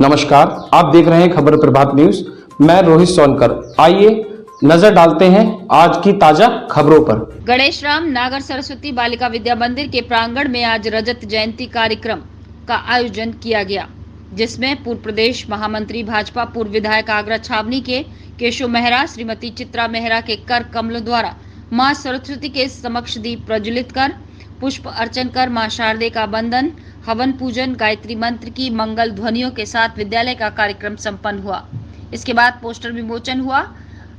नमस्कार, आप देख रहे हैं खबर प्रभात न्यूज। मैं रोहित सोनकर। आइए नजर डालते हैं आज की ताजा खबरों पर। गणेश राम नागर सरस्वती बालिका विद्या मंदिर के प्रांगण में आज रजत जयंती कार्यक्रम का आयोजन किया गया, जिसमें पूर्व प्रदेश महामंत्री भाजपा पूर्व विधायक आगरा छावनी के केशव मेहरा, श्रीमती चित्रा मेहरा के कर कमलों द्वारा मां सरस्वती के समक्ष दीप प्रज्वलित कर पुष्प अर्चन कर मां शारदे का वंदन, हवन पूजन, गायत्री मंत्र की मंगल ध्वनियों के साथ विद्यालय का कार्यक्रम संपन्न हुआ। इसके बाद पोस्टर विमोचन हुआ।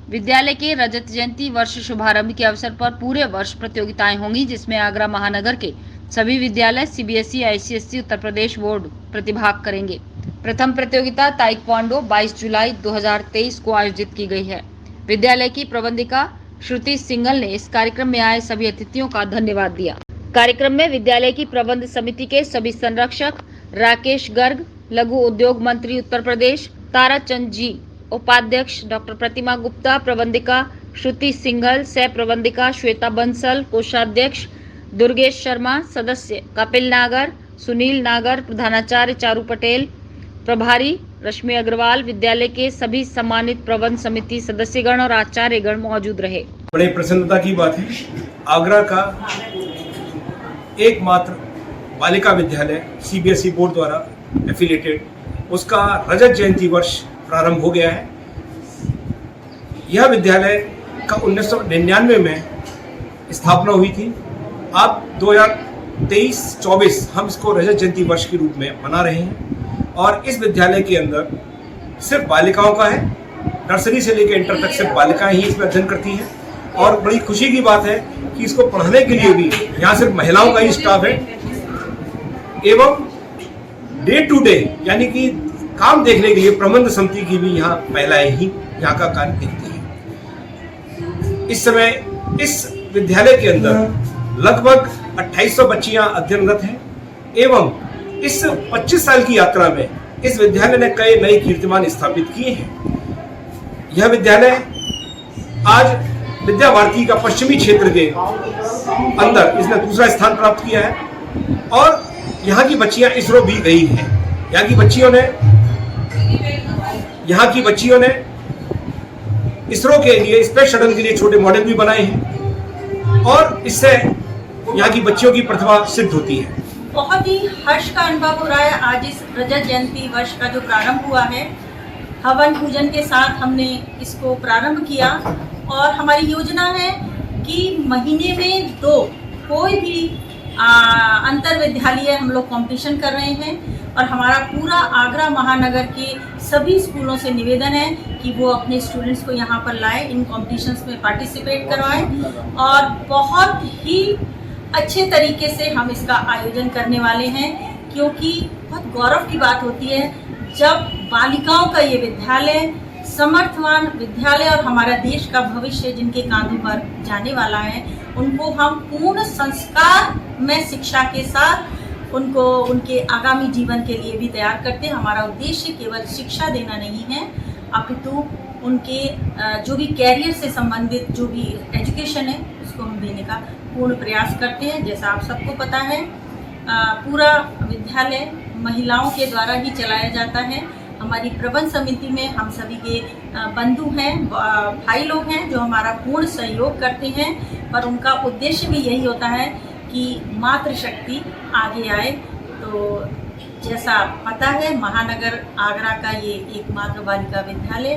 विद्यालय के रजत जयंती वर्ष शुभारंभ के अवसर पर पूरे वर्ष प्रतियोगिताएं होंगी, जिसमें आगरा महानगर के सभी विद्यालय CBSE, ICSE, Uttar Pradesh board प्रतिभाग करेंगे। प्रथम प्रतियोगिता ताइक्वांडो 22 जुलाई 2023 को आयोजित की गई है। विद्यालय की प्रबंधिका श्रुति सिंघल ने इस कार्यक्रम में आए सभी अतिथियों का धन्यवाद दिया। कार्यक्रम में विद्यालय की प्रबंध समिति के सभी संरक्षक राकेश गर्ग, लघु उद्योग मंत्री उत्तर प्रदेश ताराचंद जी, उपाध्यक्ष डॉक्टर प्रतिमा गुप्ता, प्रबंधिका श्रुति सिंघल, सह प्रबंधिका श्वेता बंसल, कोषाध्यक्ष दुर्गेश शर्मा, सदस्य कपिल नागर, सुनील नागर, प्रधानाचार्य चारू पटेल, प्रभारी रश्मि अग्रवाल, विद्यालय के सभी सम्मानित प्रबंध समिति सदस्यगण और आचार्यगण मौजूद रहे। बड़े प्रसन्नता की बात है, आगरा का एकमात्र बालिका विद्यालय सीबीएसई बोर्ड द्वारा एफिलिएटेड, उसका रजत जयंती वर्ष प्रारंभ हो गया है। यह विद्यालय का 1999 में स्थापना हुई थी। अब 2023-24 हम इसको रजत जयंती वर्ष के रूप में मना रहे हैं और इस विद्यालय के अंदर सिर्फ बालिकाओं का है। नर्सरी से लेकर इंटर तक सिर्फ बालिकाएं ही इसमें अध्ययन करती हैं और बड़ी खुशी की बात है कि इसको पढ़ाने के लिए भी यहाँ सिर्फ महिलाओं का ही स्टाफ है एवं डे टू डे यानी कि काम देखने के लिए प्रबंध समिति की भी यहाँ महिलाएं ही यहाँ का कार्य देखती हैं। इस समय इस विद्यालय के अंदर लगभग 2800 बच्चियां अध्ययनरत हैं एवं इस 25 साल की यात्रा में इस विद्यालय ने कई नए कीर्तिमान स्थापित किए हैं। यह विद्यालय आज विद्या भारती का पश्चिमी क्षेत्र के अंदर इसने दूसरा स्थान प्राप्त किया है और यहाँ की बच्चियां इसरो भी गई हैं। यहाँ की बच्चियों ने इसरो के लिए स्पेस शटल के लिए छोटे मॉडल भी बनाए हैं और इससे यहाँ की बच्चियों की प्रतिभा सिद्ध होती है। बहुत ही हर्ष का अनुभव हो रहा है। आज इस रजत जयंती वर्ष का जो प्रारंभ हुआ है, हवन पूजन के साथ हमने इसको प्रारंभ किया और हमारी योजना है कि महीने में 2 कोई भी अंतर विद्यालय हम लोग कंपटीशन कर रहे हैं और हमारा पूरा आगरा महानगर के सभी स्कूलों से निवेदन है कि वो अपने स्टूडेंट्स को यहाँ पर लाए, इन कॉम्पिटिशन्स में पार्टिसिपेट करवाएं और बहुत ही अच्छे तरीके से हम इसका आयोजन करने वाले हैं, क्योंकि बहुत गौरव की बात होती है जब बालिकाओं का ये विद्यालय समर्थवान विद्यालय और हमारा देश का भविष्य जिनके कांधों पर जाने वाला है, उनको हम पूर्ण संस्कार में शिक्षा के साथ उनको उनके आगामी जीवन के लिए भी तैयार करते हैं। हमारा उद्देश्य केवल शिक्षा देना नहीं है, अपितु उनके जो भी कैरियर से संबंधित जो भी एजुकेशन है उसको हम देने का पूर्ण प्रयास करते हैं। जैसा आप सबको पता है, पूरा विद्यालय महिलाओं के द्वारा ही चलाया जाता है। हमारी प्रबंध समिति में हम सभी के बंधु हैं, भाई लोग हैं जो हमारा पूर्ण सहयोग करते हैं, पर उनका उद्देश्य भी यही होता है कि मातृशक्ति आगे आए। तो जैसा पता है, महानगर आगरा का ये एकमात्र बालिका विद्यालय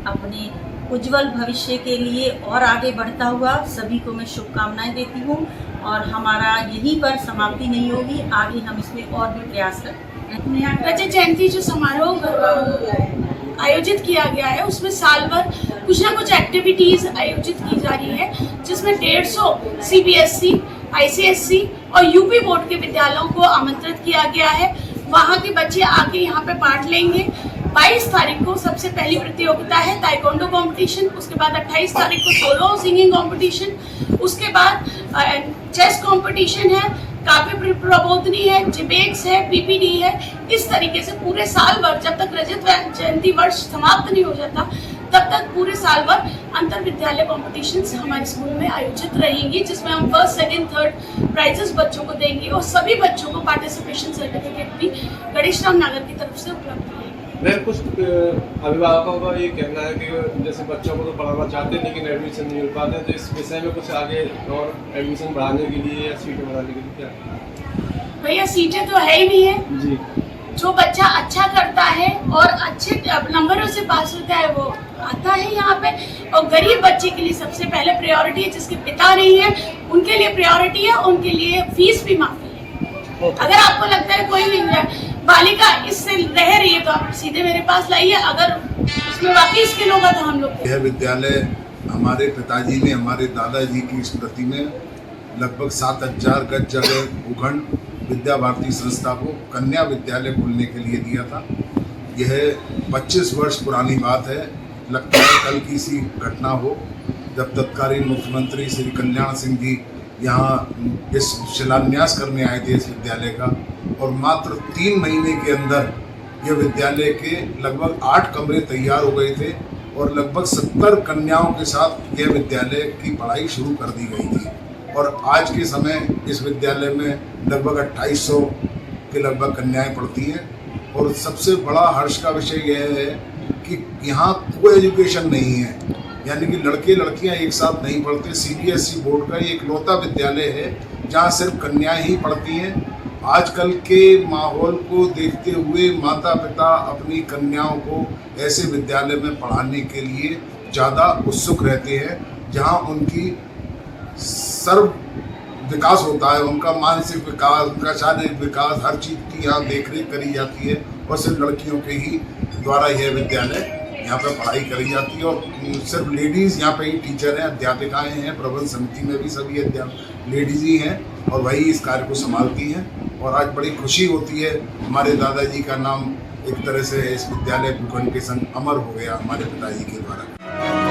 अपने उज्जवल भविष्य के लिए और आगे बढ़ता हुआ सभी को मैं शुभकामनाएं देती हूँ और हमारा यहीं पर समाप्ति नहीं होगी, आगे हम इसमें और भी प्रयास करें। रजत जयंती जो समारोह आयोजित किया गया है उसमें साल भर कुछ ना कुछ एक्टिविटीज आयोजित की जा रही है, जिसमें 150 सीबीएसई, आईसीएसई और यूपी बोर्ड के विद्यालयों को आमंत्रित किया गया है। वहाँ के बच्चे आके यहाँ पे पार्ट लेंगे। 22 तारीख को सबसे पहली प्रतियोगिता है ताइक्वांडो कंपटीशन, उसके बाद 28 तारीख को सोलो सिंगिंग कंपटीशन, उसके बाद चेस कंपटीशन है, काव्य प्रबोधनी है, डिबेट्स है, पीपीडी है। इस तरीके से पूरे साल भर जब तक रजत जयंती वर्ष समाप्त नहीं हो जाता तब तक पूरे साल भर अंतर विद्यालय कॉम्पिटिशन्स हमारे स्कूल में आयोजित रहेंगी, जिसमें हम फर्स्ट, सेकंड, थर्ड प्राइजेस बच्चों को देंगे और सभी बच्चों को पार्टिसिपेशन सर्टिफिकेट भी गणेश राम नागर की तरफ से उपलब्ध रहेंगे। मैं कुछ अभिभावकों का ये कहना है कि जैसे बच्चों को तो पढ़ाना चाहते हैं लेकिन एडमिशन नहीं मिल पाते, तो इस विषय में कुछ आगे और एडमिशन बढ़ाने के लिए या सीटें बढ़ाने के लिए क्या? भैया सीटें तो है ही नहीं है जी। जो बच्चा अच्छा करता है और अच्छे नंबरों से पास होता है वो आता है यहाँ पे, और गरीब बच्चे के लिए सबसे पहले प्रायोरिटी है, जिसके पिता नहीं है उनके लिए प्रायोरिटी है, उनके लिए फीस भी माफी है। अगर आपको लगता है कोई बालिका इससे रह रही है तो आप सीधे मेरे पास लाइए, अगर उसमें वाकई स्किल होगा तो हम लोग। यह विद्यालय हमारे पिताजी ने हमारे दादाजी की स्मृति में लगभग 7000 गज जगह भूखंड विद्या भारती संस्था को कन्या विद्यालय खोलने के लिए दिया था। यह 25 वर्ष पुरानी बात है। लगता है कल की सी घटना हो जब तत्कालीन मुख्यमंत्री श्री कल्याण सिंह जी यहाँ इस शिलान्यास करने आए थे इस विद्यालय का, और मात्र 3 महीने के अंदर यह विद्यालय के लगभग 8 कमरे तैयार हो गए थे और लगभग 70 कन्याओं के साथ यह विद्यालय की पढ़ाई शुरू कर दी गई थी। और आज के समय इस विद्यालय में लगभग 2800 के लगभग कन्याएं पढ़ती हैं। और सबसे बड़ा हर्ष का विषय यह है कि यहाँ कोई एजुकेशन नहीं है, यानी कि लड़के लड़कियाँ एक साथ नहीं पढ़ते। CBSE बोर्ड का ये इकलौता विद्यालय है जहाँ सिर्फ कन्याएं ही पढ़ती हैं। आजकल के माहौल को देखते हुए माता पिता अपनी कन्याओं को ऐसे विद्यालय में पढ़ाने के लिए ज़्यादा उत्सुक रहते हैं, जहाँ उनकी सर्व विकास होता है, उनका मानसिक विकास, उनका शारीरिक विकास, हर चीज़ की यहाँ देखरेख करी जाती है। और सिर्फ लड़कियों के ही द्वारा यह विद्यालय यहाँ पर पढ़ाई करी जाती है। और सिर्फ लेडीज़ यहाँ पे ही टीचर हैं, अध्यापिकाएँ हैं। प्रबंध समिति में भी सभी लेडीज़ ही हैं और वही इस कार्य को संभालती हैं। और आज बड़ी खुशी होती है, हमारे दादाजी का नाम एक तरह से इस विद्यालय भूखंड के संग अमर हो गया हमारे पिताजी के द्वारा।